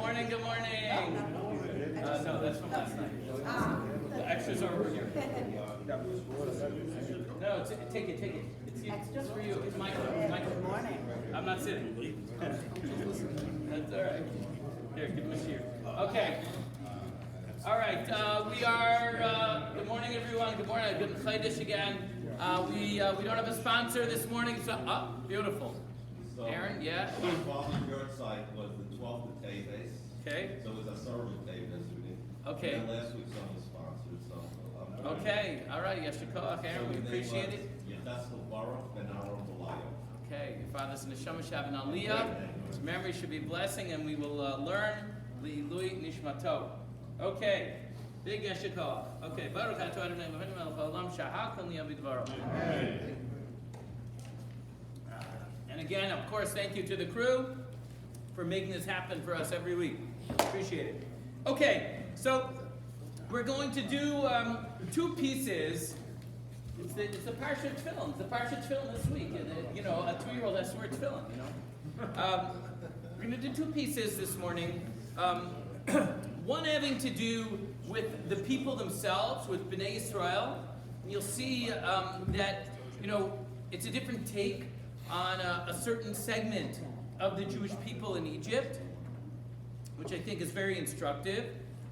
morning, good morning. No, that's from last night. The extras are over here. No, take it. It's just for you. It's Michael. Good morning. I'm not sitting. That's all right. Here, give him a cheer. Okay. All right. We are. Good morning, everyone. Good morning. Good Chaydish again. We don't have a sponsor this morning, so beautiful. So, Aaron, yeah. Father's yard site was the 12th of Teves. Okay. So it was a servant Teves. Okay. And last week someone sponsored, so. Okay. All right. Yeshikoach, Aaron. We appreciate it. Yedeskel Baruch Ben Aaron Belayo. Okay. Your father's neshama shaven aliyah. His memory should be blessing, and we will learn Li'ilui Nishmato. Okay. Big Yeshikoach. Okay. Baruch atah Adonai Eloheinu melech haolam shahakol niyabidvaro. And again, of course, thank you to the crew for making this happen for us every week. Appreciate it. Okay, so we're going to do two pieces. It's the Parshat film. It's the Parshat film this week. And, a 2-year-old has to wear tefillin, We're going to do two pieces this morning. One having to do with the people themselves, with Bnei Israel. And you'll see that, it's a different take on a certain segment of the Jewish people in Egypt, which I think is very instructive.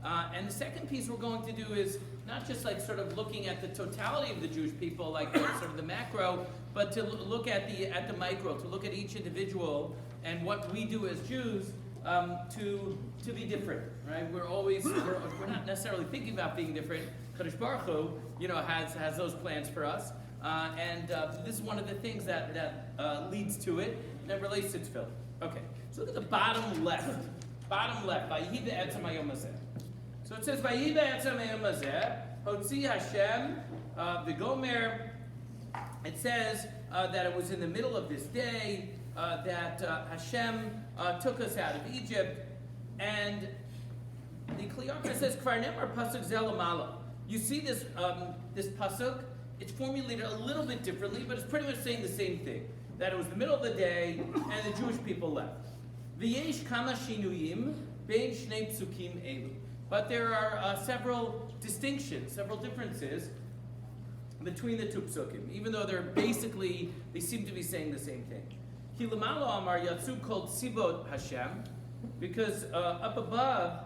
And the second piece we're going to do is not just like sort of looking at the totality of the Jewish people, like sort of the macro, but to look at the micro, to look at each individual and what we do as Jews to be different, right? We're not necessarily thinking about being different. Kadosh Baruch Hu, has those plans for us. And this is one of the things that leads to it that relates to tefillin. Okay, so look at the bottom left. Vayihi be'etzem hayom hazeh. So it says Vayihi be'etzem hayom hazeh hotzi Hashem v'gomer. It says that it was in the middle of this day that Hashem took us out of Egypt, and the Kli Yakar says Kvar nemar pasuk zel lamala. You see this pasuk. It's formulated a little bit differently, but it's pretty much saying the same thing. That it was the middle of the day, and the Jewish people left. V'yesh kama shinuyim bein shnei psukim elu. But there are several distinctions, several differences between the two psukim, even though they seem to be saying the same thing. Ki lamalo amar yatsu kol tzivot Hashem, because up above,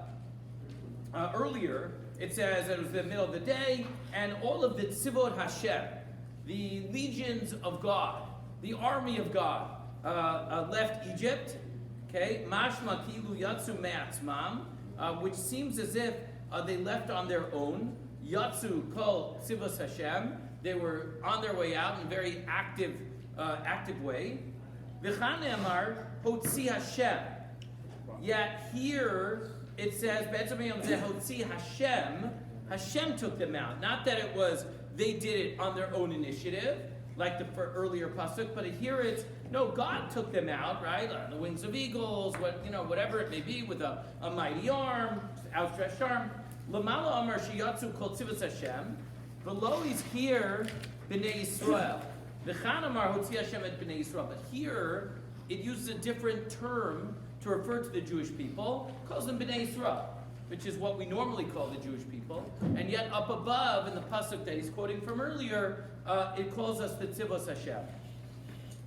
earlier, it says that it was the middle of the day, and all of the tzivot Hashem, the legions of God, the army of God, left Egypt. Okay, mashma kilu yatsu me'atzmam, which seems as if they left on their own. Yatsu kol tzivos Hashem, they were on their way out in a very active way. V'chan ne'amar hotzi Hashem. Yet here it says, Hashem took them out. Not that it was they did it on their own initiative, like the earlier pasuk, but here it's no, God took them out, right? On the wings of eagles, whatever it may be, with a mighty arm, outstretched arm. Lamala Amar Shiyatsu Kol Tzivos Hashem. Below is here Bnei Yisrael. V'chan Amar Hotzi Hashem et Bnei Yisrael. But here it uses a different term to refer to the Jewish people, calls them Bnei Yisrael, which is what we normally call the Jewish people. And yet up above in the pasuk that he's quoting from earlier, it calls us the Tzivos Hashem.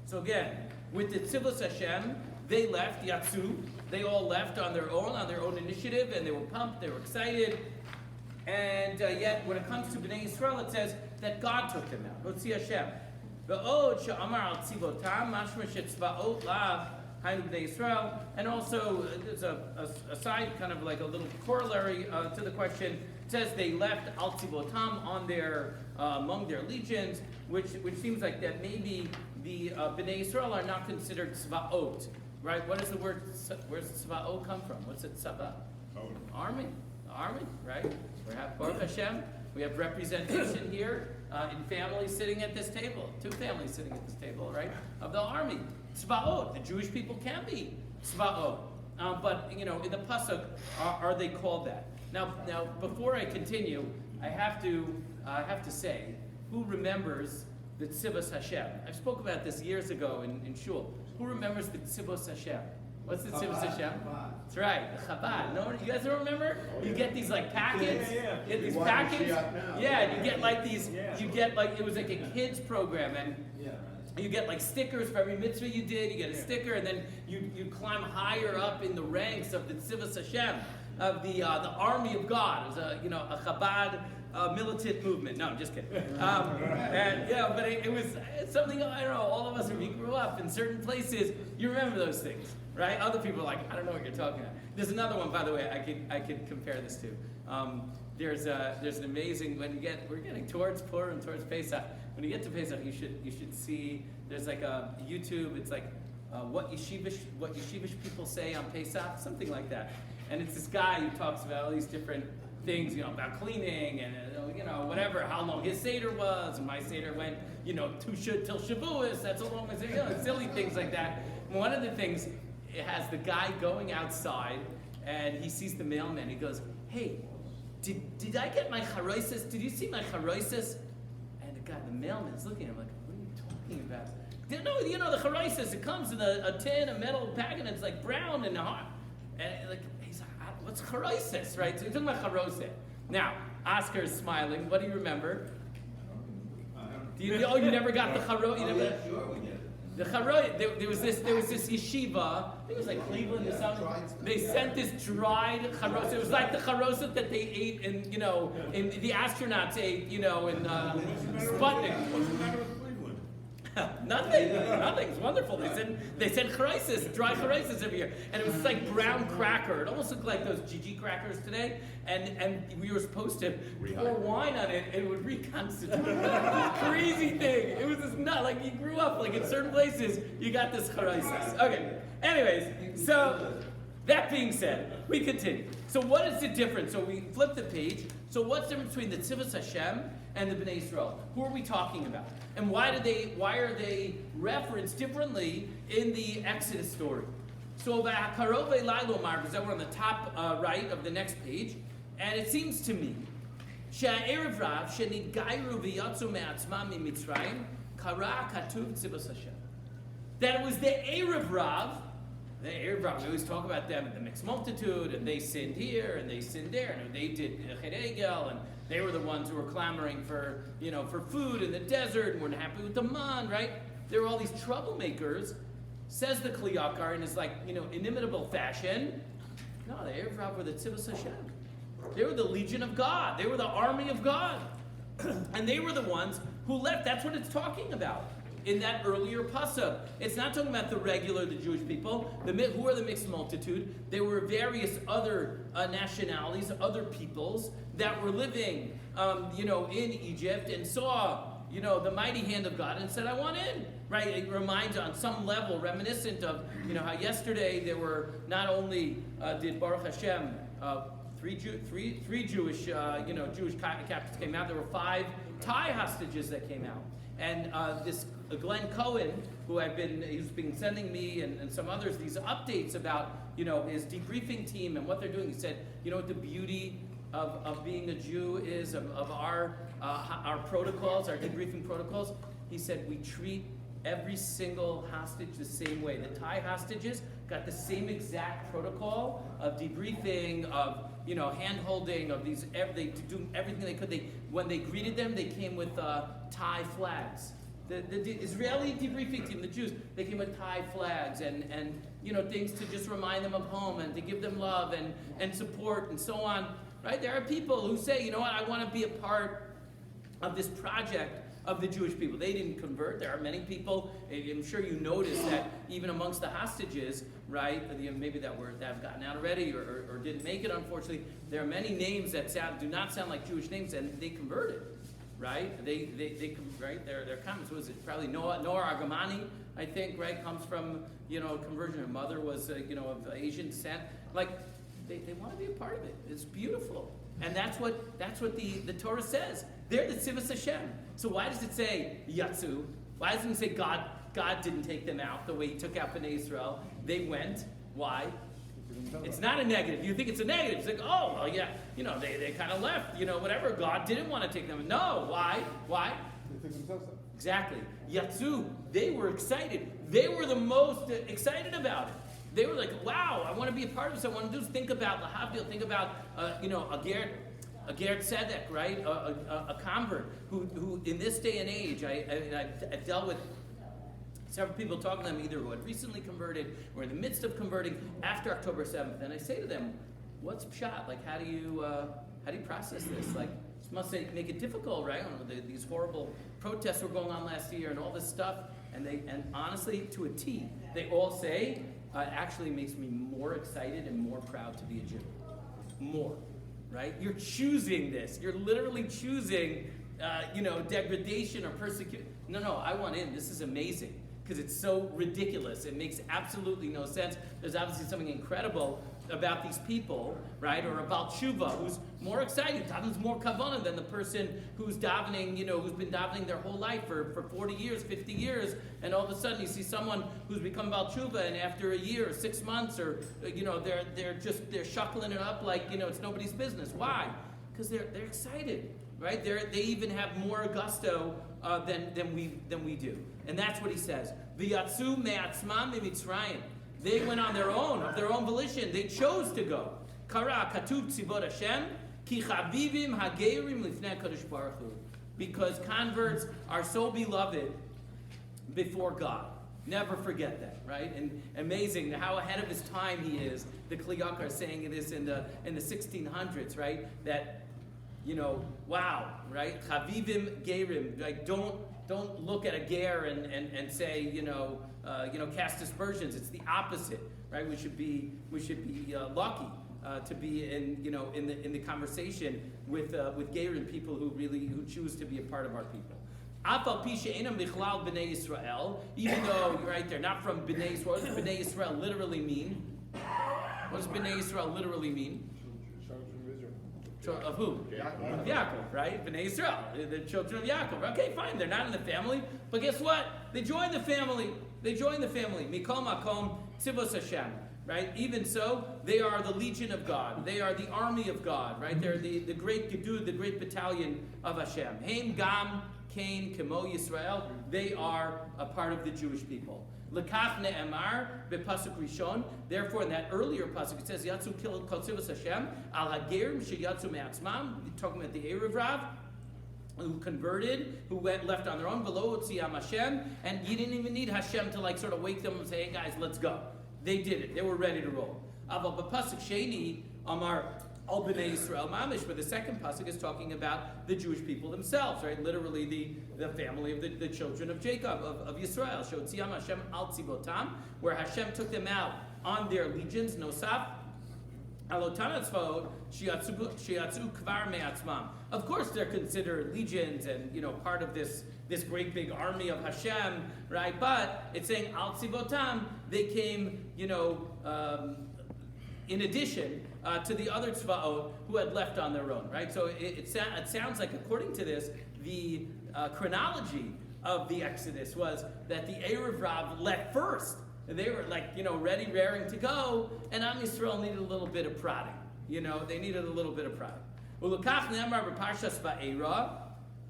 So again, with the Tzivos Hashem, they left, Yatsu, they all left on their own initiative, and they were pumped, they were excited. And yet when it comes to Bnei Yisrael, it says that God took them out. Hotzi Hashem. Ve'od she'amar al tzivotam, mashma she'tzva'ot lav, and also there's a side, kind of like a little corollary to the question. It says they left al tzivotam on their among their legions, which seems like that maybe the Bnei Israel are not considered tzvaot, right? What is the word? Where's tzvaot come from? What's it? Tzava? Army, right? We have Baruch Hashem. We have representation here in families sitting at this table, 2 families sitting at this table, right? Of the army. Tzvaot, the Jewish people can be tzvaot, but in the pasuk, are they called that? Now, before I continue, I have to say, who remembers the Tzivos Hashem? I spoke about this years ago in Shul. Who remembers the Tzivos Hashem? What's the Tzivos Hashem? That's right, the Chabad. No, you guys don't remember? You get these like packets. Yeah. You get these Why packets. is she out now? Yeah, and you get like these. Yeah. You get like it was like a kids program, and Yeah, right. you get like stickers for every mitzvah you did. You get a sticker, and then you climb higher up in the ranks of the Tzivos Hashem, of the army of God. It was a Chabad militant movement. No, I'm just kidding. And yeah, but it was something, I don't know, all of us, when we grew up in certain places, you remember those things, right? Other people are like, I don't know what you're talking about. There's another one, by the way, I could compare this to. There's an amazing, we're getting towards Purim, towards Pesach. When you get to Pesach, you should see, there's like a YouTube, it's like what yeshivish people say on Pesach, something like that. And it's this guy who talks about all these different things, about cleaning and whatever, how long his Seder was, and my Seder went, till Shavuos, that's how long my Seder, silly things like that. And one of the things, it has the guy going outside, and he sees the mailman, he goes, hey, did I get my charoises? Did you see my charoises? And the mailman's looking at him like, what are you talking about? No, the charoises, it comes in a tin, a metal packet, and it's like brown and hot. And he's like, what's charoises, right? So he's talking about charose. Now, Oscar is smiling. What do you remember? You never got the charose? Yeah, sure we did. The charose. There was this yeshiva. I think it was like Cleveland or something. They sent this dried charose. It was like the charose that they ate in the astronauts ate, in Sputnik. What's the matter with Cleveland? Nothing. It's wonderful. They sent charices, dry charices every year, and it was like brown cracker. It almost looked like those GG crackers today. And we were supposed to pour wine on it, and it would reconstitute. This crazy thing. It was this nut. Like you grew up, like in certain places, you got this charices. Okay. Anyways, so that being said, we continue. So what is the difference? So we flip the page. So what's the difference between the Tzivos Hashem and the Bnei Israel? Who are we talking about? And why are they referenced differently in the Exodus story? So Karove Lailomar, because we're on the top right of the next page, and it seems to me, Sha'erev Rav Shenidgairu v'yatzu me'atzmam miMitzrayim Kara Katuv Tzivos Hashem. That it was the Erev Rav. The Erev Rav, we always talk about them in the mixed multitude, and they sinned here and they sinned there, and they did Chet Egel, and they were the ones who were clamoring for food in the desert and weren't happy with the man, right? There were all these troublemakers. Says the Kli Yakar in his inimitable fashion. No, the Erev Rav were the Tzivos Hashem. They were the Legion of God. They were the army of God. And they were the ones who left. That's what it's talking about in that earlier pasuk. It's not talking about the Jewish people, who are the mixed multitude. There were various other nationalities, other peoples that were living, in Egypt and saw, the mighty hand of God and said, I want in. Right? It reminds on some level, reminiscent of, how yesterday there were not only did Baruch Hashem, three Jewish, Jewish captives came out. There were 5 Thai hostages that came out. And this Glenn Cohen, he's been sending me and some others these updates about, his debriefing team and what they're doing. He said, what the beauty of being a Jew is, of our protocols, our debriefing protocols. He said, we treat every single hostage the same way. The Thai hostages got the same exact protocol of debriefing, of hand-holding, of these. They do everything they could. When they greeted them, they came with Thai flags. The Israeli debriefing team, the Jews, they came with Thai flags and things to just remind them of home and to give them love and support and so on. Right? There are people who say, I want to be a part of this project of the Jewish people. They didn't convert. There are many people, I'm sure you noticed that even amongst the hostages, right, maybe that have gotten out already or didn't make it, unfortunately, there are many names that do not sound like Jewish names, and they converted, right? They right, their comments, was it probably Noah Argamani, I think, right, comes from, conversion. Her mother was, of Asian descent. Like, they want to be a part of it. It's beautiful. And that's what the Torah says. They're the Tzivos Hashem. So why does it say Yatsu? Why doesn't it say God didn't take them out the way He took out Bnei Israel? They went. Why? It's not a negative. You think it's a negative. It's like, oh, well, yeah, they kind of left, whatever. God didn't want to take them. No. Why? They took themselves out. Exactly. Yatsu, they were excited. They were the most excited about it. They were like, wow, I want to be a part of this. I want to do is think about Lahavdil, think about, a Ger Tzedek, right? A convert who in this day and age, I've dealt with several people talking to them either who had recently converted or in the midst of converting after October 7th. And I say to them, what's pshat? Like, how do you process this? Like, this must make it difficult, right? These horrible protests were going on last year and all this stuff. And honestly, to a T, they all say, actually makes me more excited and more proud to be a Jew. More, right? You're choosing this. You're literally choosing, degradation or persecution. No, I want in. This is amazing because it's so ridiculous. It makes absolutely no sense. There's obviously something incredible about these people, right? Or about Tshuva, who's more exciting, davens more kavanah than the person who's davening, who's been davening their whole life for 40 years, 50 years, and all of a sudden you see someone who's become about Tshuva, and after a year, or 6 months, or they're shuckling it up like it's nobody's business. Why? Because they're excited, right? They even have more gusto than we do, and that's what he says. V'yatzu me'atzmam mi'mitzrayim. They went on their own, of their own volition. They chose to go. Kara katuv tzivot Hashem ki chavivim hagerim lifnei Kadosh Baruch Hu. Because converts are so beloved before God. Never forget that, right? And amazing how ahead of his time he is. The Kli Yakar saying this in the 1600s, right? That wow, right? Chavivim gerim. Like don't look at a ger and say cast aspersions. It's the opposite, right? We should be lucky to be in the conversation with gerim, people who choose to be a part of our people. Even though they're not from Bnei Yisrael. What does Bnei Yisrael literally mean? What does Bnei Yisrael literally mean? Of who? Of Yaakov, right? Bnei Yisrael, the children of Yaakov. Okay, fine, they're not in the family, but guess what? They joined the family. Mikol makom tzivos Hashem, right? Even so, they are the legion of God. They are the army of God, right? They're the great gedud, the great battalion of Hashem. Heim gam kain kemo Yisrael. They are a part of the Jewish people. Lekach ne'emar bepasuk rishon. Therefore, in that earlier pasuk, it says Yatzu kol tzivos Hashem al hagerim sheyatzu me'atzmam. Talking about the Erev Rav, who converted, who left on their own, below Tziyam Hashem, and you didn't even need Hashem to sort of wake them and say, hey guys, let's go. They did it. They were ready to roll. Aval b'pasuk sheni amar al b'nei Yisrael mamish, where the second pasuk is talking about the Jewish people themselves, right? Literally the family of the children of Jacob, of Yisrael. Showed Tziyam Hashem al tzivotam, where Hashem took them out on their legions, nosaf. Of course, they're considered legions and part of this great big army of Hashem, right? But it's saying al tzivotam, they came, in addition to the other tzvaot who had left on their own, right? So it sounds like, according to this, the chronology of the Exodus was that the Erev Rav left first. They were ready, raring to go, and Am Yisrael needed a little bit of prodding. They needed a little bit of prodding. Ulukach ne'amar b'Parshat Va'era,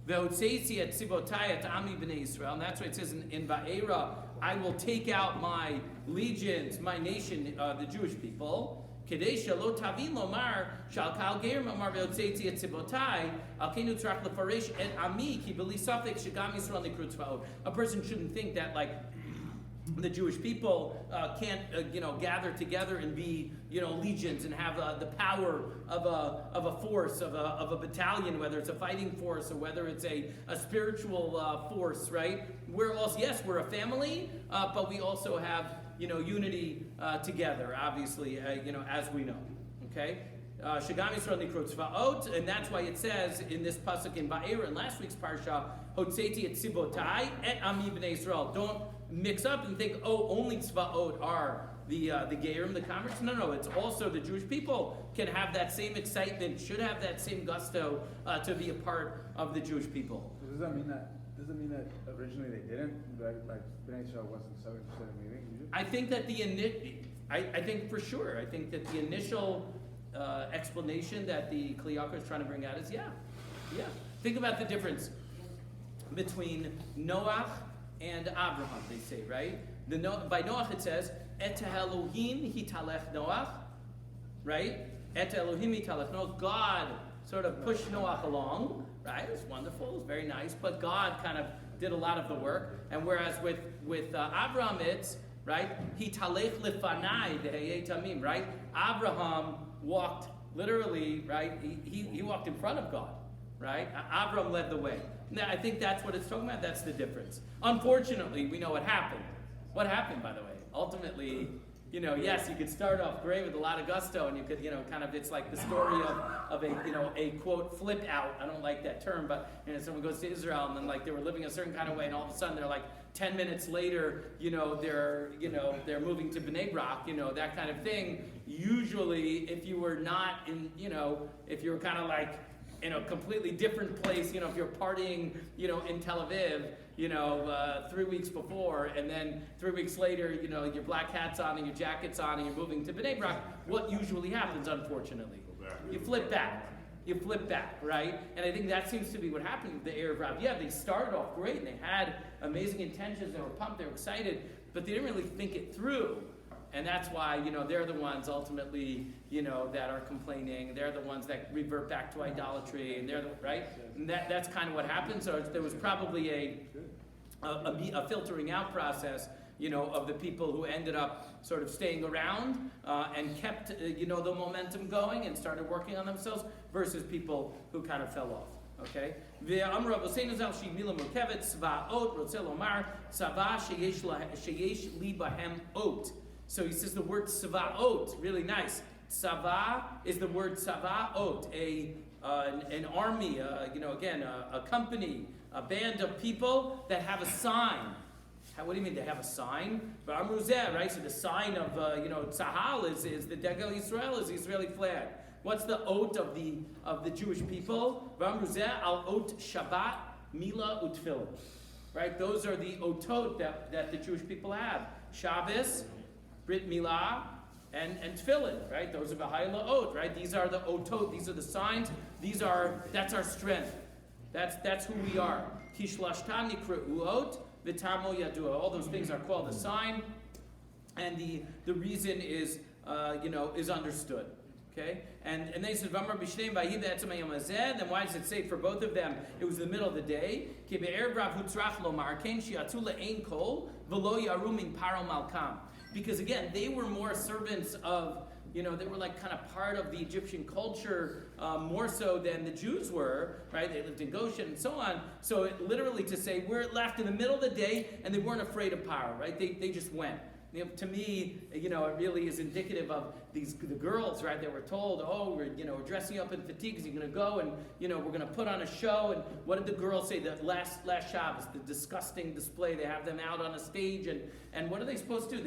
ve'otzeitzi et tzivotai et ami b'nei Yisrael. And that's why it says in Va'era, I will take out my legions, my nation, the Jewish people. Kedei lo tavin lomar shal kal gerim amar ve'otzeitzi et tzivotai al kenu tzarach lefaresh et ami ki b'li safek shegam Yisrael nikru tzvaot. A person shouldn't think that the Jewish people can't, gather together and be, legions and have the power of a force, of a battalion, whether it's a fighting force or whether it's a spiritual force, right? We're a family, but we also have, unity together, obviously, as we know, okay? Shagam Yisrael nikro tzvaot, and that's why it says in this pasuk in Va'era in last week's parsha, Hotzeti et tzivotai et ami b'nei Yisrael. Don't mix up and think, only tzvaot are the gerim, the converts. No, it's also the Jewish people can have that same excitement, should have that same gusto to be a part of the Jewish people. So does that mean that originally they didn't? Like Bnei Yisrael wasn't so interested in leaving? I think that I think for sure. I think that the initial explanation that the Kli Yakar is trying to bring out is yeah. Think about the difference between Noach and Abraham. They say, right? By Noach it says Et Elohim hitalech Noach, right? Et Elohim hitalech Noach. God sort of pushed Noach along, right? It was wonderful, it was very nice, but God kind of did a lot of the work. And whereas with Abraham, it's right, hitalech lefanai dehei tamim, right? Abraham walked literally, right? He walked in front of God, right? Abraham led the way. Now, I think that's what it's talking about. That's the difference. Unfortunately, we know what happened. What happened, by the way? Ultimately, yes, you could start off great with a lot of gusto, and you could, kind of, it's like the story of a quote, flip out. I don't like that term, but, someone goes to Israel, and then, like, they were living a certain kind of way, and all of a sudden, they're like, 10 minutes later, they're moving to Bnei Brak, that kind of thing. Usually, if you were not in, if you were kind of like, in a completely different place, if you're partying, in Tel Aviv, 3 weeks before, and then 3 weeks later, your black hat's on and your jacket's on and you're moving to Bnei Brak, what usually happens, unfortunately? You flip back. You flip back, right? And I think that seems to be what happened with the Erev Rav. Yeah, they started off great and they had amazing intentions, they were pumped, they were excited, but they didn't really think it through. And that's why, they're the ones ultimately, that are complaining. They're the ones that revert back to idolatry, and they're the, right? And that's kind of what happened. So there was probably a filtering out process, of the people who ended up sort of staying around and kept, the momentum going and started working on themselves versus people who kind of fell off. Okay? So he says the word tzavaot, really nice. Tzava is the word tzavaot, an army, a company, a band of people that have a sign. What do you mean they have a sign? Right? So the sign of Tzahal is the Degel Yisrael, is the Israeli flag. What's the oat of the Jewish people? Al ot Shabbat, Mila Utfilin. Right? Those are the otot that the Jewish people have. Shabbos, Brit Milah, and Tefillin, right? Those are Bahai La'ot, right? These are the otot, these are the signs, that's our strength. That's who we are. Kishlashtan Nikra'uot, V'Tamo Yadua. All those things are called a sign, and the reason is understood. Okay? And then he said, V'amar b'shneim v'ayid etzem hayom hazeh. Then why does it say for both of them it was the middle of the day? Ki be'erev rav hutzrach lomar ken shi'atzu le'ein kol v'lo yaru min paro malkam. Because again, they were more servants of, they were like kind of part of the Egyptian culture more so than the Jews were, right? They lived in Goshen and so on. So literally to say, we're left in the middle of the day and they weren't afraid of Paro, right? They just went. To me, it really is indicative of the girls, right? They were told, we're dressing up in fatigues. You're going to go and, we're going to put on a show. And what did the girls say? The last Shabbos, the disgusting display. They have them out on a stage. And what are they supposed to do?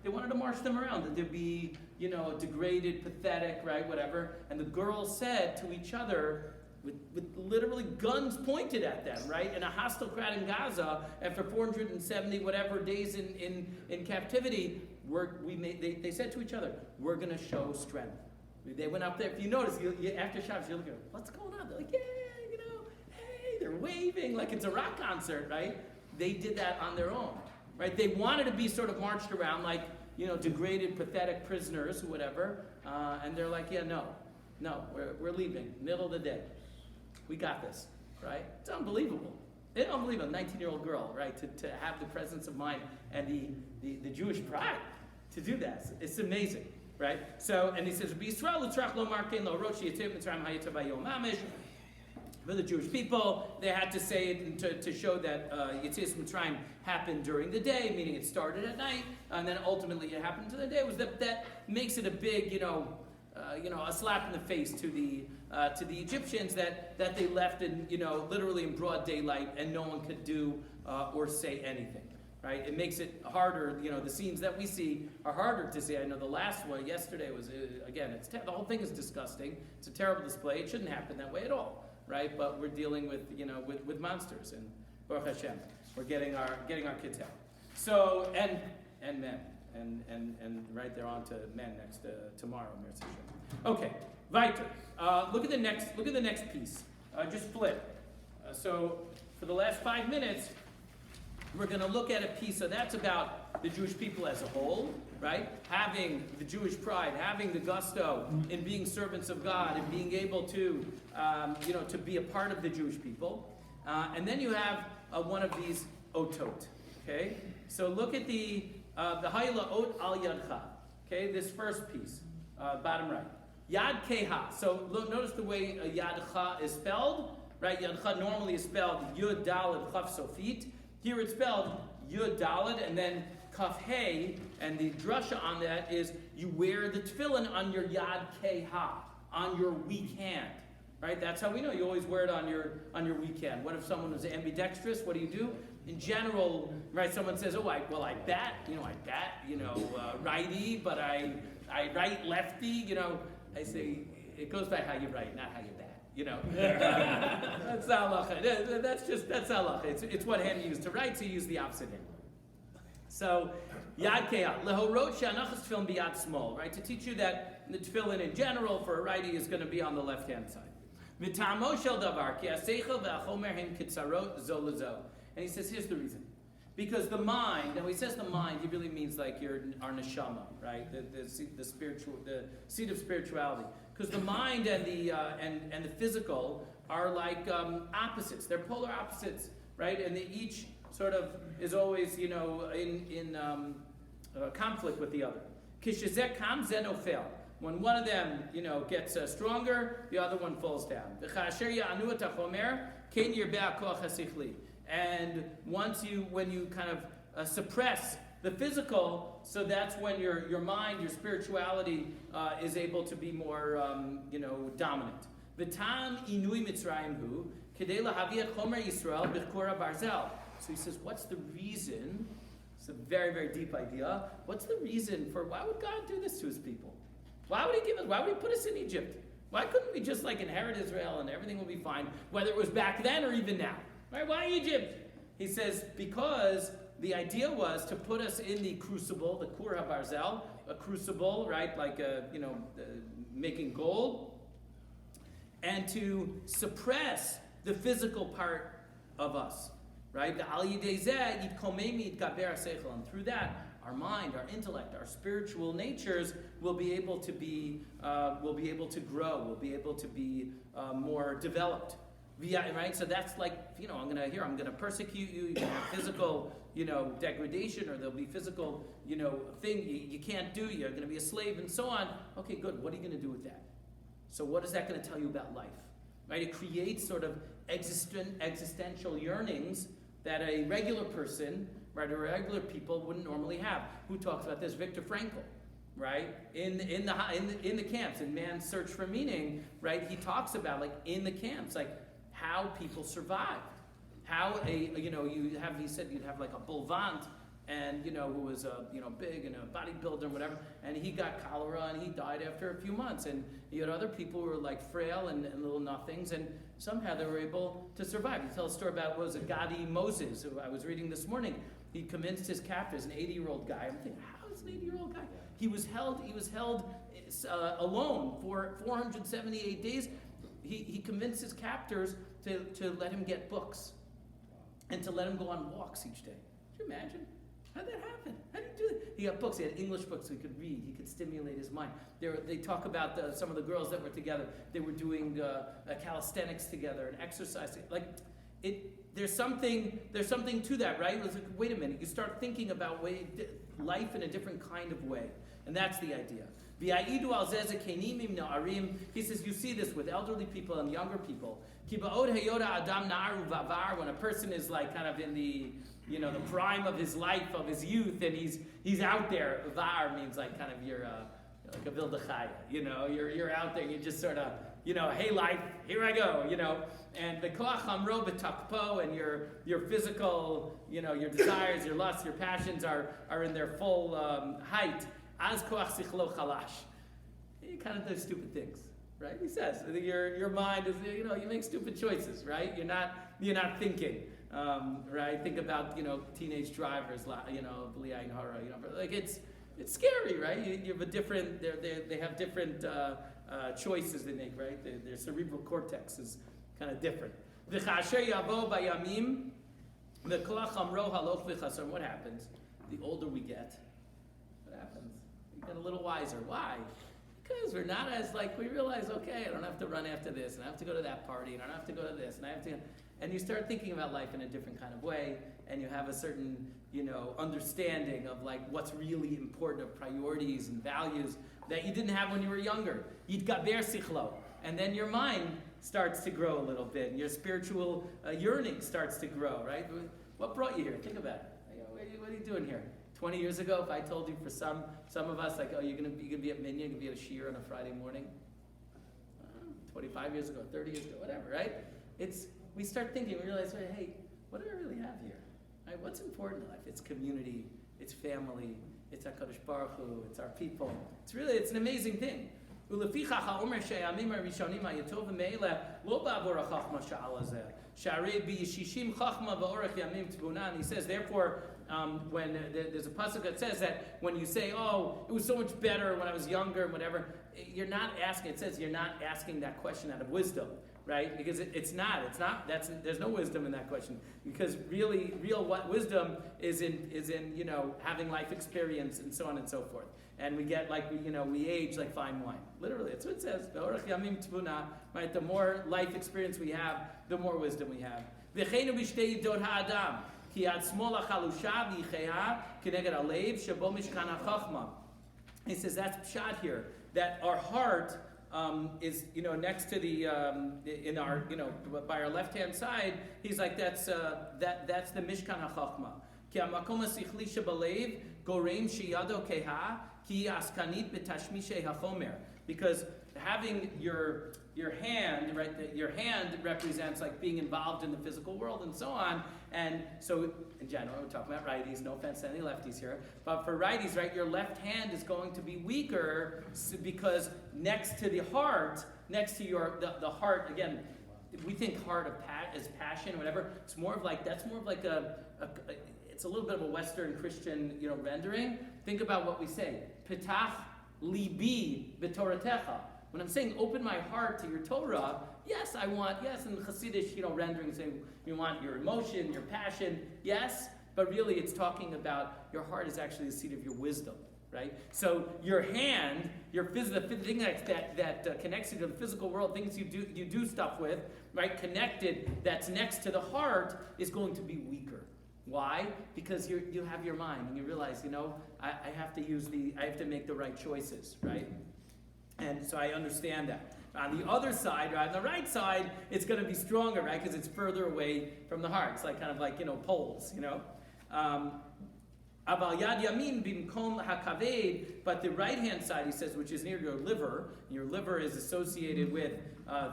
They wanted to march them around. And they'd be, degraded, pathetic, right? Whatever. And the girls said to each other, with literally guns pointed at them, right? In a hostile crowd in Gaza, after 470 whatever days in captivity, they said to each other, we're going to show strength. They went up there. If you notice, after Shabbos, you're looking, what's going on? They're like, hey, they're waving like it's a rock concert, right? They did that on their own, right? They wanted to be sort of marched around like, degraded, pathetic prisoners, or whatever, and they're like, no, we're leaving, middle of the day. We got this, right? It's unbelievable. It's unbelievable, a 19-year-old girl, right? To have the presence of mind and the Jewish pride to do that. It's amazing, right? So, and he says, for the Jewish people, they had to say it to show that Yetzias Mitzrayim happened during the day, meaning it started at night, and then ultimately it happened to the day. Was that makes it a big, a slap in the face to the Egyptians that they left in, literally in broad daylight and no one could do or say anything, right? It makes it harder, the scenes that we see are harder to see. I know the last one yesterday was, again, the whole thing is disgusting. It's a terrible display. It shouldn't happen that way at all, right? But we're dealing with, with monsters, and Baruch Hashem, we're getting our kids out. So, and men. And right there on to men next tomorrow. Okay, weiter. Look at the next piece. Just flip. So for the last 5 minutes, we're going to look at a piece. So that's about the Jewish people as a whole. right? Having the Jewish pride, having the gusto in being servants of God and being able to, to be a part of the Jewish people. And then you have one of these otot, okay? So look at the hayla ot al yadcha, okay? This first piece, bottom right. Yad keha. So look, notice the way yadcha is spelled, right? Yadcha normally is spelled yud daled chaf sofit. Here it's spelled yud daled and then kaf hey, and the drasha on that is you wear the tefillin on your yad keha, on your weak hand, right? That's how we know you always wear it on your weak hand. What if someone was ambidextrous? What do? In general, right? Someone says, "Oh, I bat, righty, but I write lefty." I say it goes by how you write, not how you bat. That's halacha. That's halacha. It's what hand you use to write, so you use the opposite hand. So, yad keah lehorot she'anachas tefillin biyad small, right? To teach you that the tefillin in general for a righty is going to be on the left hand side. V'ta'amo shel davar ki haseichel ve'achomer hem kitzarot zo lezo. And he says, here's the reason. Because the mind, now he says the mind, he really means like our neshama, right? The spiritual, the seat of spirituality. Because the mind and the physical are like opposites. They're polar opposites, right? And they each sort of is always, in conflict with the other. Kishezek kam zenofel. When one of them, gets stronger, the other one falls down. And when you kind of suppress the physical, so that's when your mind, your spirituality is able to be more, dominant. V'tam inui Mitzrayim hu kedei lahaviat chomer Yisrael b'chora barzel. So he says, what's the reason? It's a very, very deep idea. What's the reason for why would God do this to his people? Why would he put us in Egypt? Why couldn't we just inherit Israel and everything will be fine, whether it was back then or even now? Right? Why Egypt? He says, because the idea was to put us in the crucible, the kur habarzel, a crucible, right, making gold, and to suppress the physical part of us, right? And through that, our mind, our intellect, our spiritual natures will be able to grow, will be able to be more developed. Right? So that's I'm gonna persecute you, you're gonna have physical, degradation, or there'll be physical, thing you can't do, you're gonna be a slave and so on. Okay, good. What are you gonna do with that? So what is that gonna tell you about life? Right? It creates sort of existential yearnings that a regular person, right, or regular people wouldn't normally have. Who talks about this? Viktor Frankl, right? In the camps, in Man's Search for Meaning, right? He talks about in the camps, how people survived. How he said you'd have a Bolvant, and who was big and a bodybuilder and whatever, and he got cholera and he died after a few months, and you had other people who were frail and little nothings, and somehow they were able to survive. He tells a story about Gadi Moses, who I was reading this morning. He convinced his captors, an 80-year-old guy. I'm thinking, how is an 80-year-old guy? He was held alone for 478 days. He convinced his captors to let him get books and to let him go on walks each day. Could you imagine? How did that happen? How did he do that? He got books. He had English books so he could read. He could stimulate his mind. They talk about some of the girls that were together. They were doing calisthenics together and exercising. There's something to that, right? It's wait a minute. You start thinking about life in a different kind of way. And that's the idea. He says you see this with elderly people and younger people. When a person is kind of in the the prime of his life, of his youth, and he's out there. Var means kind of you're like a vildachaya. You're out there. You just sort of hey life, here I go. And the koach hamro b'takpo, and your physical your desires, your lusts, your passions are in their full height. Az koach sichlo chalash. You kind of do stupid things, right? He says your mind is you make stupid choices, right? You're not thinking, right? Think about teenage drivers, b'li ayin hara, it's scary, right? You have a different they have different choices they make, right? Their cerebral cortex is kind of different. V'chasher yavo bayamim v'kolach hamro haloch v'chasar. What happens? The older we get, what happens? get a little wiser. Why? Because we're not as we realize, okay, I don't have to run after this, and I have to go to that party, and I don't have to go to this, and I have to, and you start thinking about life in a different kind of way, and you have a certain, understanding of what's really important, of priorities and values that you didn't have when you were younger. Yitgaber sichlo, and then your mind starts to grow a little bit, and your spiritual yearning starts to grow, right? What brought you here? Think about it. What are you doing here? 20 years ago, if I told you for some of us, you're gonna be at Minyan, you're gonna be at a shiur on a Friday morning. 25 years ago, 30 years ago, whatever, right? We start thinking, we realize, hey, what do I really have here? Right? What's important in life? It's community, it's family, it's HaKadosh Baruch Hu, it's our people. It's an amazing thing. ולפיכך האומר שהימים הראשונים היטוב מאלה לא בעבור החוכמה שעל הזה. שהרי בישישים חוכמה ואורך ימים תבונה. And he says, therefore, when there's a pasuk that says that when you say, oh, it was so much better when I was younger, whatever, you're not asking, it says you're not asking that question out of wisdom, right? Because there's no wisdom in that question. Because real wisdom is in having life experience and so on and so forth. And we get we age like fine wine. Literally, that's what it says. Right? The more life experience we have, the more wisdom we have. He says that's pshat here, that our heart is next to the in our by our left hand side. He's like that's the Mishkan HaChachma. Ki hamakom hasichli shebalev gorem sheyado keha ki askanit betashmishe hachomer. Because having your hand, right? Your hand represents being involved in the physical world and so on. And so, in general, we're talking about righties. No offense to any lefties here, but for righties, right, your left hand is going to be weaker because next to the heart, next to the heart, again, we think heart as passion, whatever. It's more of it's a little bit of a Western Christian, rendering. Think about what we say. Petach libi b'toratecha. When I'm saying open my heart to your Torah, yes, in Hasidish, rendering, saying we want your emotion, your passion, yes, but really it's talking about your heart is actually the seat of your wisdom, right? So your hand, the thing that connects you to the physical world, things you do stuff with, right, connected, that's next to the heart, is going to be weaker. Why? Because you have your mind and you realize, I have to make the right choices, right? And so I understand that. On the other side, right, on the right side, it's going to be stronger, right? Because it's further away from the heart. It's poles, Aval yad yamin bimkom hakaved, but the right hand side, he says, which is near your liver. Your liver is associated with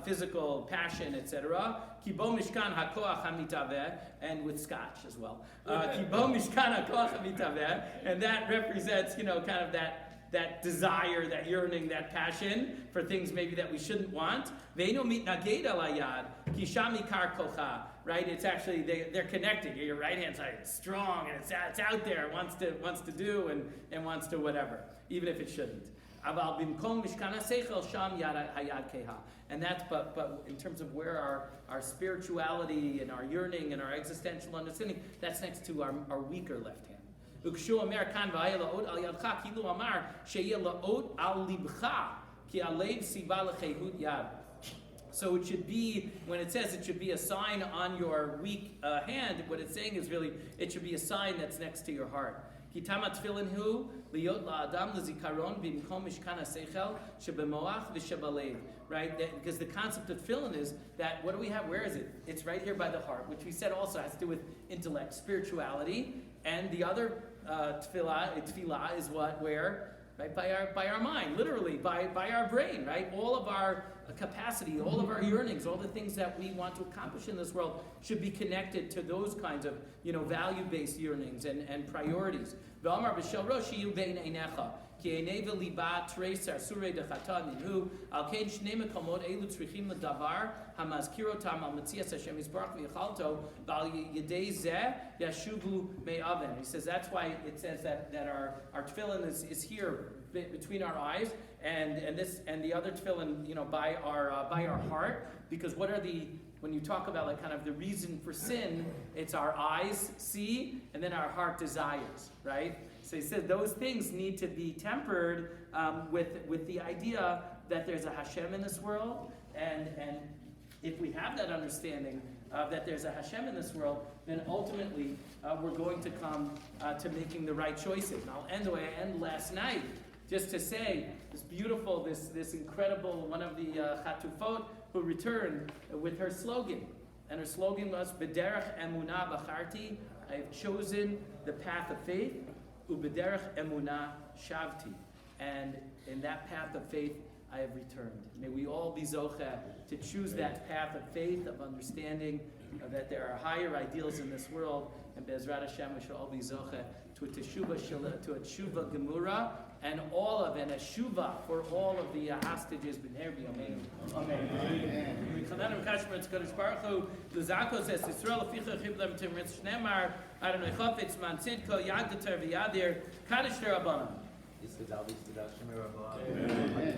physical passion, etc. Kibo mishkan hakoach hamitaveh, and with scotch as well. Kibo mishkan hakoach hamitaveh, and that represents, kind of that desire, that yearning, that passion for things maybe that we shouldn't want. Ve'eno mitnaged al hayad, ki sham ikar kocha. Right? It's actually they're connected. Your right hand side is strong and it's out there, wants to do and wants to whatever, even if it shouldn't. Aval bimkom mishkan haseichel sham hayad keha. And that's but in terms of where our spirituality and our yearning and our existential understanding, that's next to our weaker left hand. וכשהוא אומר כאן והיה לעוד על ידך, כאילו אמר שיהיה לעוד על לבך, כי הלב סיבה לחירות יד. So it should be, when it says it should be a sign on your weak hand, what it's saying is really, it should be a sign that's next to your heart. כי תמה תפילין הוא להיות לאדם לזיכרון במקום משכן השכל שבמוח ושבלב. Right? Because the concept of tefillin is that, what do we have? Where is it? It's right here by the heart, which we said also has to do with intellect, spirituality. And the other tefillah is what? Where? Right? By our mind, literally, by our brain, right? All of our capacity, all of our yearnings, all the things that we want to accomplish in this world should be connected to those kinds of, value-based yearnings and priorities. V'amar b'shel rosh yiyu bein einecha, ki einei v'liba treis surei dechata minhu, al kein shnei mekomot elu tzrichim ledavar hamazkirotam al metzias Hashem yisbarach v'yachalto b'al yedei zeh yashuvu me'aven. He says that's why it says that our tefillin is here between our eyes and the other tefillin, by our heart, because when you talk about kind of the reason for sin, it's our eyes see and then our heart desires, right? So he said those things need to be tempered with the idea that there's a Hashem in this world, and if we have that understanding that there's a Hashem in this world, then ultimately we're going to come to making the right choices. And I'll end the way I ended last night, just to say this beautiful, this incredible, one of the Chatufot who returned with her slogan. And her slogan was, B'derech emunah bacharti, I have chosen the path of faith, u'b'derech emunah shavti. And in that path of faith, I have returned. May we all be zocheh to choose that path of faith, of understanding that there are higher ideals in this world, and Be'ezrat Hashem, we shall all be zocheh to a teshuva gemura, and all of a shuva for all of the hostages. B'ner b'yamein. Amen. Amen. Chanan Kashmir Tzkadosh Baruch Hu L'Zakos Es Yisrael Leficha Chiblam Timritz Shnemar Adonai Chafetz Man Tzidko Yagdater V'Yadir Kaddish Rabbanan. Yisrael Shemir Rabbanan.